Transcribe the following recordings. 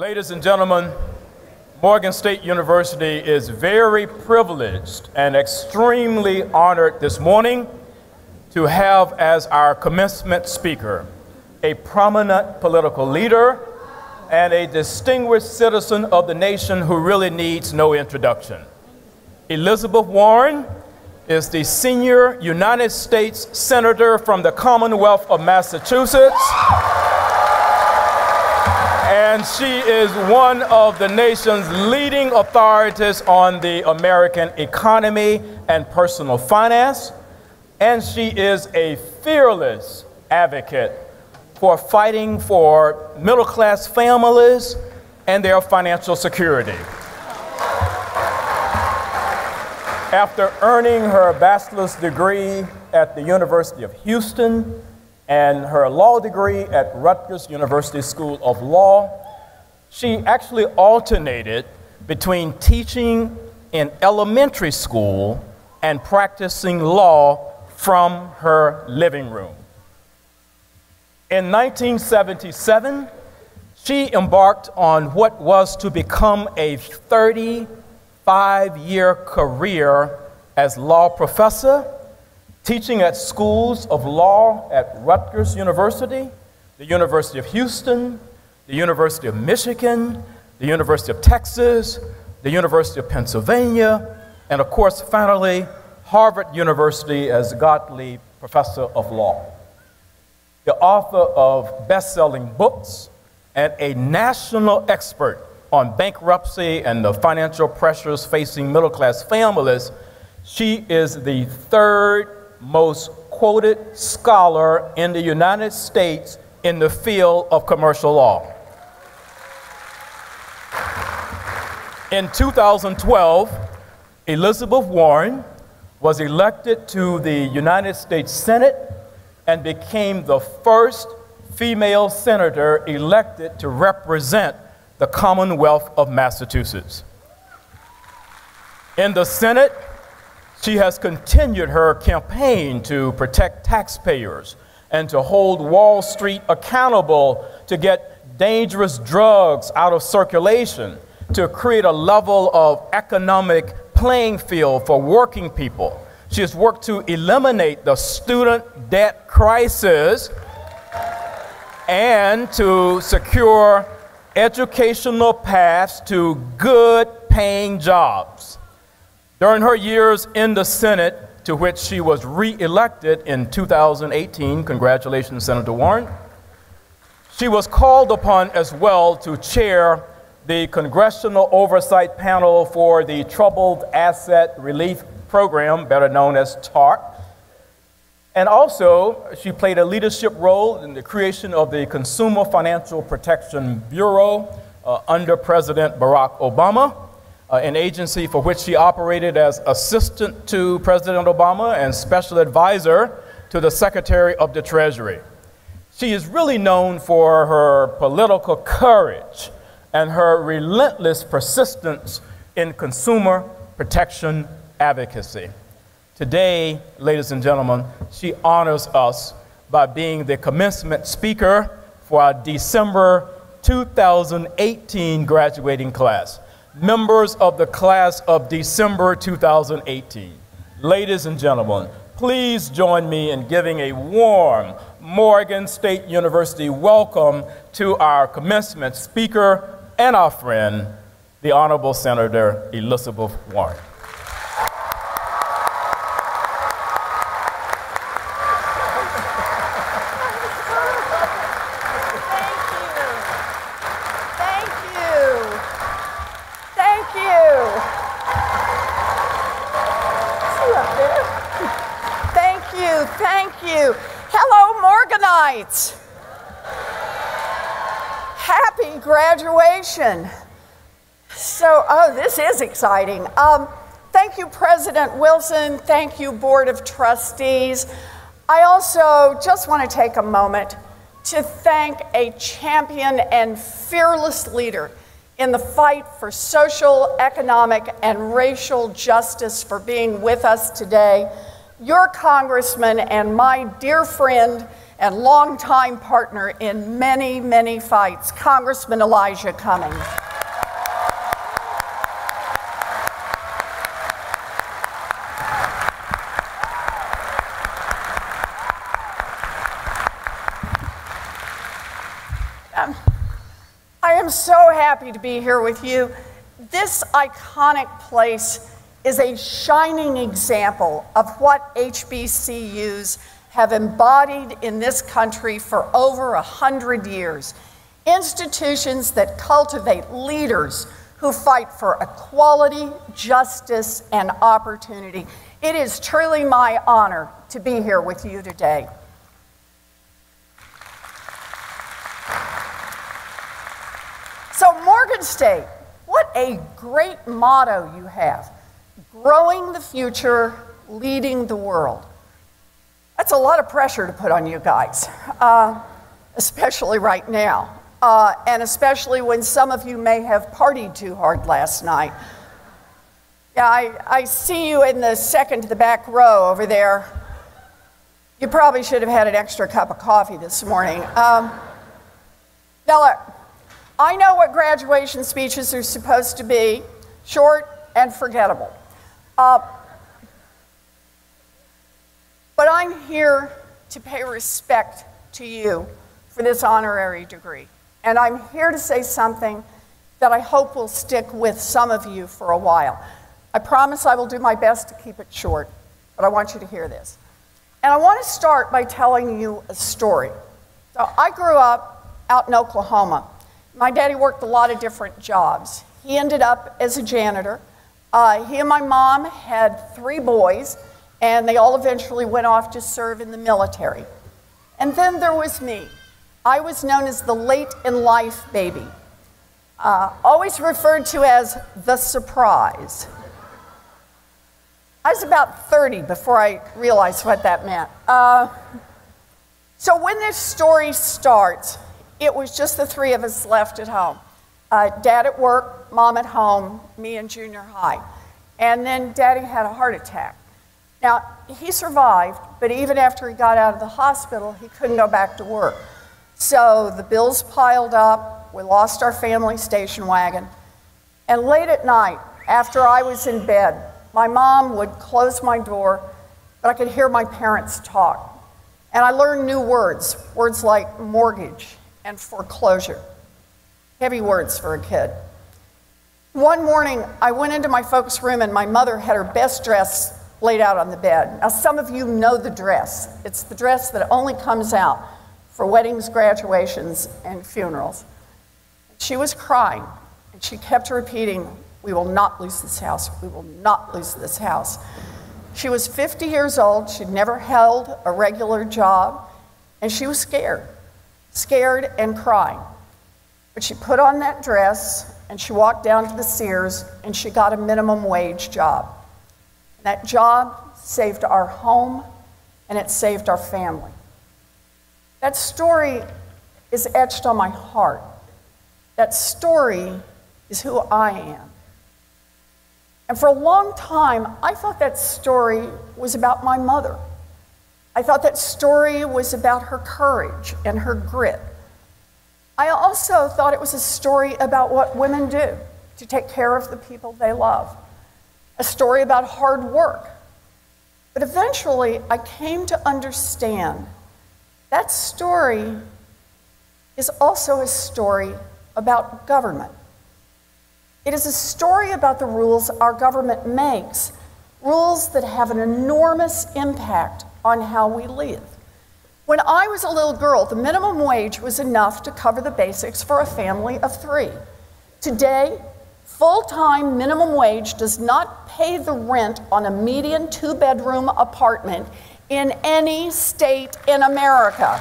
Ladies and gentlemen, Morgan State University is very privileged and extremely honored this morning to have as our commencement speaker a prominent political leader and a distinguished citizen of the nation who really needs no introduction. Elizabeth Warren is the senior United States Senator from the Commonwealth of Massachusetts. And she is one of the nation's leading authorities on the American economy and personal finance. And she is a fearless advocate for fighting for middle-class families and their financial security. After earning her bachelor's degree at the University of Houston and her law degree at Rutgers University School of Law, she actually alternated between teaching in elementary school and practicing law from her living room. In 1977, she embarked on what was to become a 35-year career as law professor, teaching at schools of law at Rutgers University, the University of Houston, the University of Michigan, the University of Texas, the University of Pennsylvania, and of course, finally, Harvard University as Gottlieb Professor of Law. The author of best-selling books and a national expert on bankruptcy and the financial pressures facing middle-class families, she is the third most quoted scholar in the United States in the field of commercial law. In 2012, Elizabeth Warren was elected to the United States Senate and became the first female senator elected to represent the Commonwealth of Massachusetts. In the Senate, she has continued her campaign to protect taxpayers and to hold Wall Street accountable to get dangerous drugs out of circulation, to create a level of economic playing field for working people. She has worked to eliminate the student debt crisis and to secure educational paths to good paying jobs. During her years in the Senate, to which she was re-elected in 2018, congratulations, Senator Warren, she was called upon as well to chair the Congressional Oversight Panel for the Troubled Asset Relief Program, better known as TARP. And also, she played a leadership role in the creation of the Consumer Financial Protection Bureau under President Barack Obama, an agency for which she operated as assistant to President Obama and special advisor to the Secretary of the Treasury. She is really known for her political courage and her relentless persistence in consumer protection advocacy. Today, ladies and gentlemen, she honors us by being the commencement speaker for our December 2018 graduating class. Members of the class of December 2018. Ladies and gentlemen, please join me in giving a warm Morgan State University welcome to our commencement speaker and our friend, the Honorable Senator Elizabeth Warren. Happy graduation. So, this is exciting. Thank you, President Wilson. Thank you, Board of Trustees. I also just want to take a moment to thank a champion and fearless leader in the fight for social, economic, and racial justice for being with us today, your congressman and my dear friend and longtime partner in many, many fights, Congressman Elijah Cummings. I am so happy to be here with you. This iconic place is a shining example of what HBCUs have embodied in this country for over 100 years. Institutions that cultivate leaders who fight for equality, justice, and opportunity. It is truly my honor to be here with you today. So Morgan State, what a great motto you have. Growing the future, leading the world. That's a lot of pressure to put on you guys, especially right now, and especially when some of you may have partied too hard last night. Yeah, I see you in the second to the back row over there. You probably should have had an extra cup of coffee this morning. Now look, I know what graduation speeches are supposed to be, short and forgettable. But I'm here to pay respect to you for this honorary degree. And I'm here to say something that I hope will stick with some of you for a while. I promise I will do my best to keep it short, but I want you to hear this. And I want to start by telling you a story. So I grew up out in Oklahoma. My daddy worked a lot of different jobs. He ended up as a janitor. He and my mom had 3 boys, and they all eventually went off to serve in the military. And then there was me. I was known as the late-in-life baby, always referred to as the surprise. I was about 30 before I realized what that meant. So when this story starts, it was just the 3 of us left at home. Dad at work, Mom at home, me in junior high. And then Daddy had a heart attack. Now, he survived, but even after he got out of the hospital, he couldn't go back to work. So the bills piled up, we lost our family station wagon, and late at night, after I was in bed, my mom would close my door, but I could hear my parents talk. And I learned new words, words like mortgage and foreclosure. Heavy words for a kid. One morning, I went into my folks' room and my mother had her best dress laid out on the bed. Now, some of you know the dress. It's the dress that only comes out for weddings, graduations, and funerals. She was crying, and she kept repeating, "We will not lose this house. We will not lose this house." She was 50 years old. She'd never held a regular job, and she was scared and crying. But she put on that dress, and she walked down to the Sears, and she got a minimum wage job. That job saved our home, and it saved our family. That story is etched on my heart. That story is who I am. And for a long time, I thought that story was about my mother. I thought that story was about her courage and her grit. I also thought it was a story about what women do to take care of the people they love. A story about hard work. But eventually, I came to understand that story is also a story about government. It is a story about the rules our government makes, rules that have an enormous impact on how we live. When I was a little girl, the minimum wage was enough to cover the basics for a family of 3. Today, full-time minimum wage does not pay the rent on a median 2-bedroom apartment in any state in America.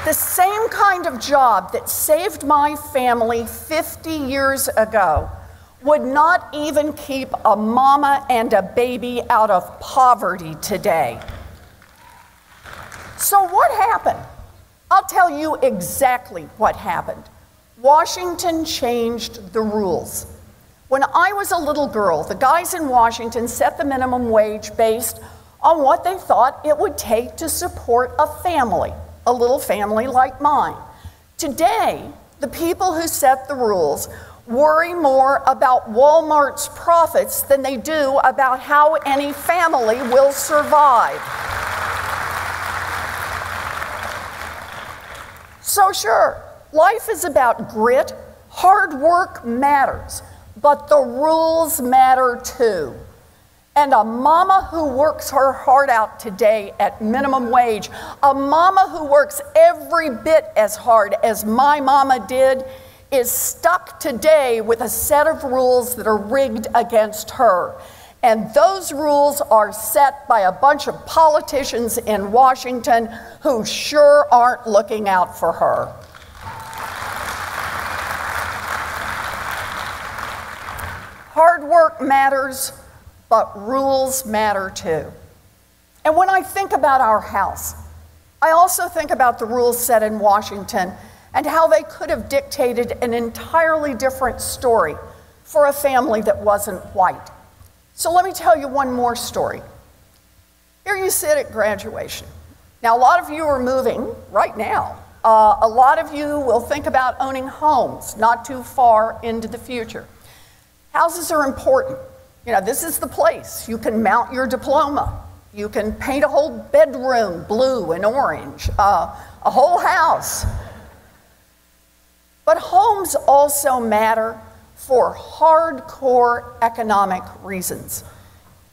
The same kind of job that saved my family 50 years ago would not even keep a mama and a baby out of poverty today. So what happened? I'll tell you exactly what happened. Washington changed the rules. When I was a little girl, the guys in Washington set the minimum wage based on what they thought it would take to support a family, a little family like mine. Today, the people who set the rules worry more about Walmart's profits than they do about how any family will survive. So sure, life is about grit, hard work matters, but the rules matter too. And a mama who works her heart out today at minimum wage, a mama who works every bit as hard as my mama did, is stuck today with a set of rules that are rigged against her. And those rules are set by a bunch of politicians in Washington who sure aren't looking out for her. Hard work matters, but rules matter too. And when I think about our house, I also think about the rules set in Washington and how they could have dictated an entirely different story for a family that wasn't white. So let me tell you one more story. Here you sit at graduation. Now, a lot of you are moving right now. A lot of you will think about owning homes not too far into the future. Houses are important. You know, this is the place. You can mount your diploma. You can paint a whole bedroom blue and orange, a whole house. But homes also matter for hardcore economic reasons.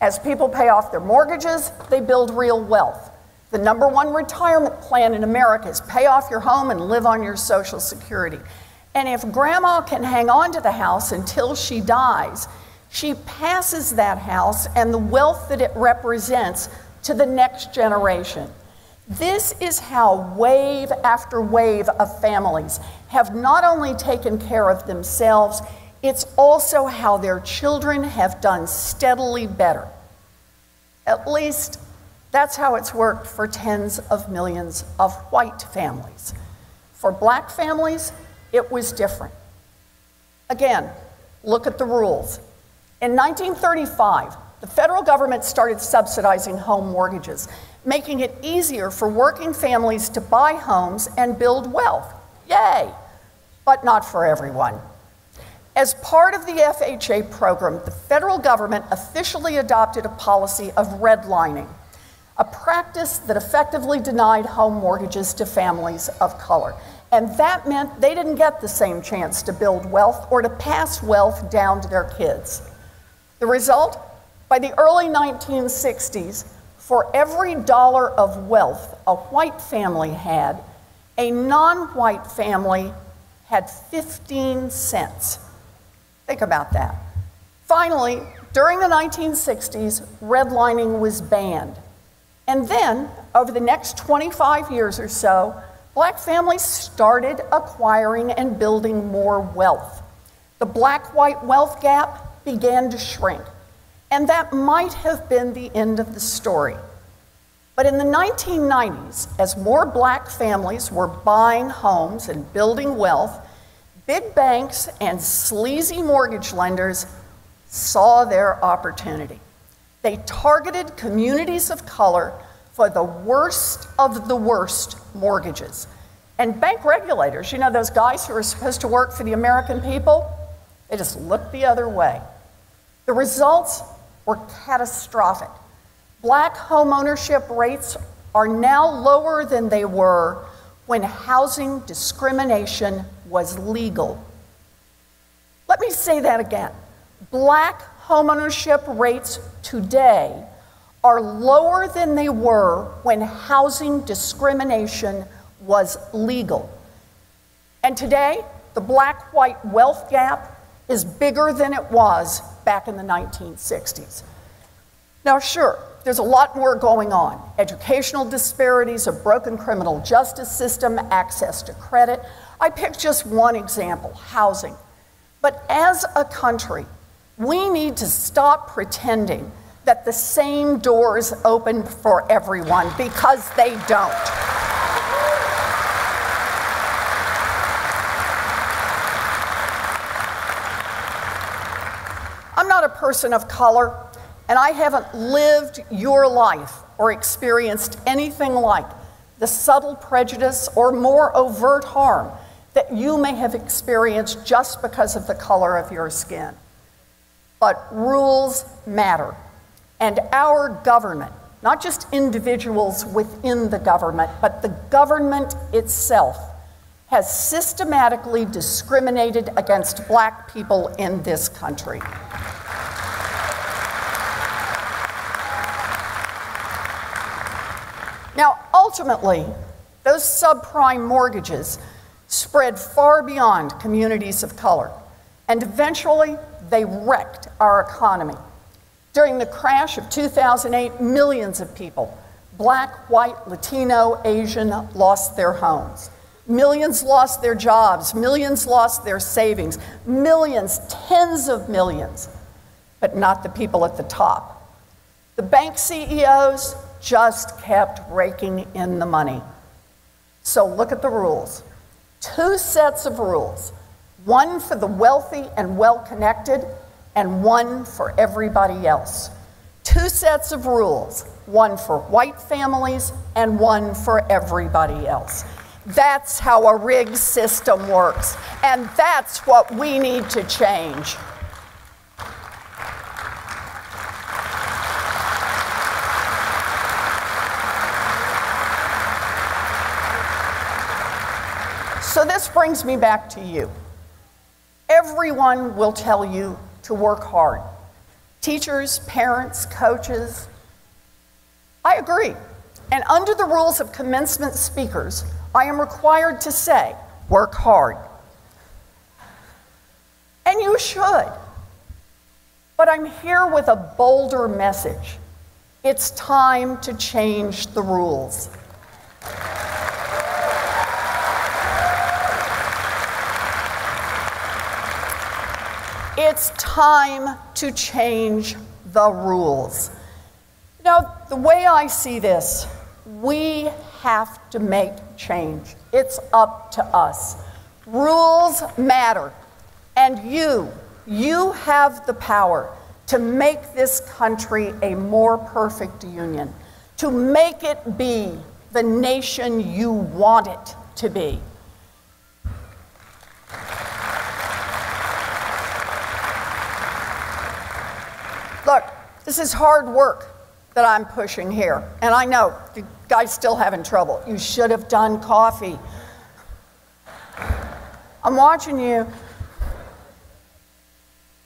As people pay off their mortgages, they build real wealth. The #1 retirement plan in America is pay off your home and live on your Social Security. And if grandma can hang on to the house until she dies, she passes that house and the wealth that it represents to the next generation. This is how wave after wave of families have not only taken care of themselves, it's also how their children have done steadily better. At least, that's how it's worked for tens of millions of white families. For black families, it was different. Again, look at the rules. In 1935, the federal government started subsidizing home mortgages, making it easier for working families to buy homes and build wealth. Yay! But not for everyone. As part of the FHA program, the federal government officially adopted a policy of redlining, a practice that effectively denied home mortgages to families of color. And that meant they didn't get the same chance to build wealth or to pass wealth down to their kids. The result? By the early 1960s, for every dollar of wealth a white family had, a non-white family had 15 cents. Think about that. Finally, during the 1960s, redlining was banned. And then, over the next 25 years or so, black families started acquiring and building more wealth. The black-white wealth gap began to shrink, and that might have been the end of the story. But in the 1990s, as more black families were buying homes and building wealth, big banks and sleazy mortgage lenders saw their opportunity. They targeted communities of color for the worst of the worst mortgages. And bank regulators, you know, those guys who are supposed to work for the American people, they just looked the other way. The results were catastrophic. Black homeownership rates are now lower than they were when housing discrimination was legal. Let me say that again. Black homeownership rates today are lower than they were when housing discrimination was legal. And today, the black-white wealth gap is bigger than it was back in the 1960s. Now, sure, there's a lot more going on. Educational disparities, a broken criminal justice system, access to credit. I picked just one example, housing. But as a country, we need to stop pretending that the same doors open for everyone, because they don't. not a person of color, and I haven't lived your life or experienced anything like the subtle prejudice or more overt harm that you may have experienced just because of the color of your skin. But rules matter. And our government, not just individuals within the government, but the government itself, has systematically discriminated against black people in this country. Now, ultimately, those subprime mortgages spread far beyond communities of color, and eventually they wrecked our economy. During the crash of 2008, millions of people, black, white, Latino, Asian, lost their homes. Millions lost their jobs, millions lost their savings, millions, tens of millions, but not the people at the top. The bank CEOs just kept raking in the money. So look at the rules. 2 sets of rules, one for the wealthy and well-connected, and one for everybody else. 2 sets of rules, one for white families and one for everybody else. That's how a rigged system works, and that's what we need to change. So this brings me back to you. Everyone will tell you to work hard. Teachers, parents, coaches. I agree. And under the rules of commencement speakers, I am required to say, work hard. And you should. But I'm here with a bolder message. It's time to change the rules. It's time to change the rules. Now, the way I see this, we have to make change. It's up to us. Rules matter. And you have the power to make this country a more perfect union, to make it be the nation you want it to be. Look, this is hard work that I'm pushing here. And I know you guys still having trouble. You should have done coffee. I'm watching you.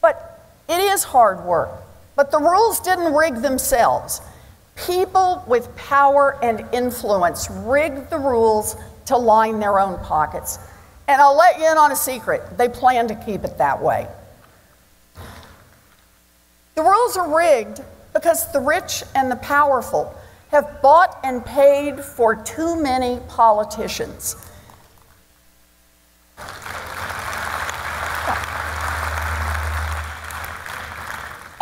But it is hard work. But the rules didn't rig themselves. People with power and influence rigged the rules to line their own pockets. And I'll let you in on a secret. They plan to keep it that way. The rules are rigged because the rich and the powerful have bought and paid for too many politicians.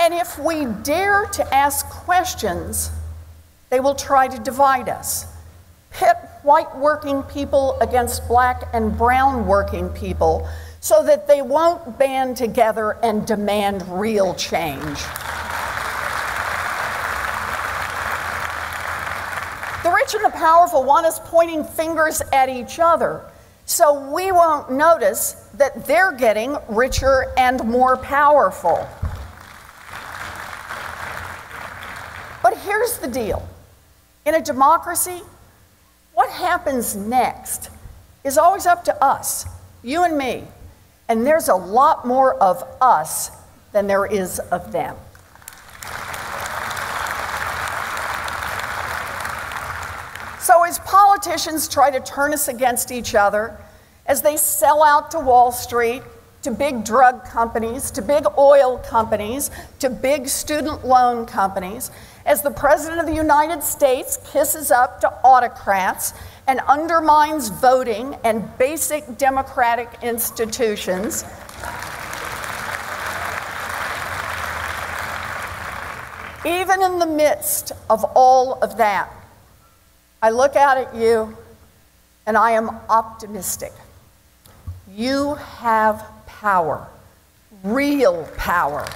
And if we dare to ask questions, they will try to divide us. Pit white working people against black and brown working people so that they won't band together and demand real change. The rich and the powerful want us pointing fingers at each other, so we won't notice that they're getting richer and more powerful. But here's the deal. In a democracy, what happens next is always up to us, you and me. And there's a lot more of us than there is of them. So as politicians try to turn us against each other, as they sell out to Wall Street, to big drug companies, to big oil companies, to big student loan companies, as the President of the United States kisses up to autocrats and undermines voting and basic democratic institutions, even in the midst of all of that, I look out at you and I am optimistic. You have power, real power.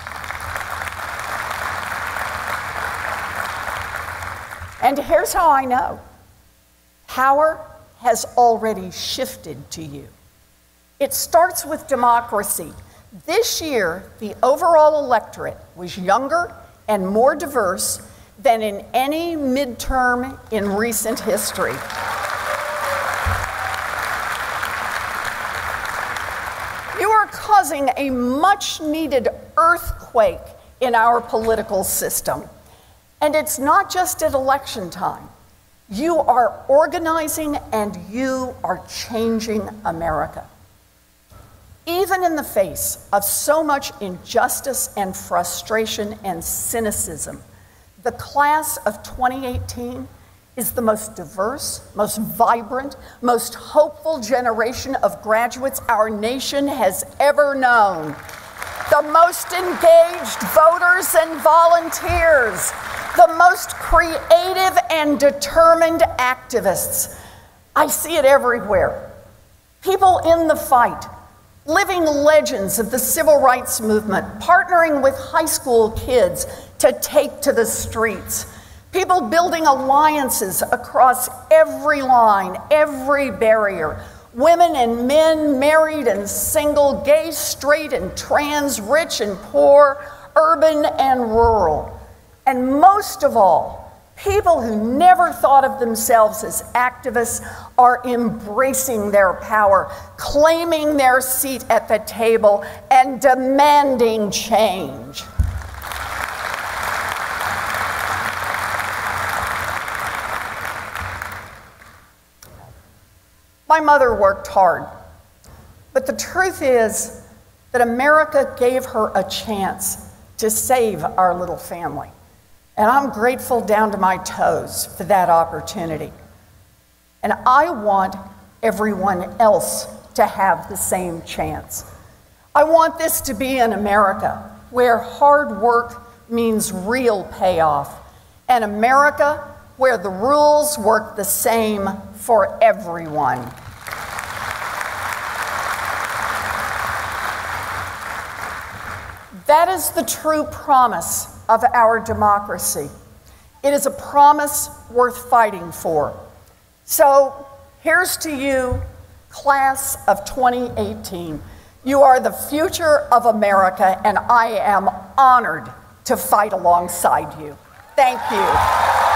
And here's how I know. Power has already shifted to you. It starts with democracy. This year, the overall electorate was younger and more diverse than in any midterm in recent history. You are causing a much-needed earthquake in our political system. And it's not just at election time. You are organizing and you are changing America. Even in the face of so much injustice and frustration and cynicism, the class of 2018 is the most diverse, most vibrant, most hopeful generation of graduates our nation has ever known. The most engaged voters and volunteers, the most creative and determined activists. I see it everywhere. People in the fight, living legends of the civil rights movement, partnering with high school kids to take to the streets. People building alliances across every line, every barrier. Women and men, married and single, gay, straight and trans, rich and poor, urban and rural. And most of all, people who never thought of themselves as activists are embracing their power, claiming their seat at the table, and demanding change. My mother worked hard, but the truth is that America gave her a chance to save our little family. And I'm grateful down to my toes for that opportunity. And I want everyone else to have the same chance. I want this to be an America where hard work means real payoff, an America where the rules work the same for everyone. That is the true promise of our democracy. It is a promise worth fighting for. So here's to you, class of 2018. You are the future of America, and I am honored to fight alongside you. Thank you.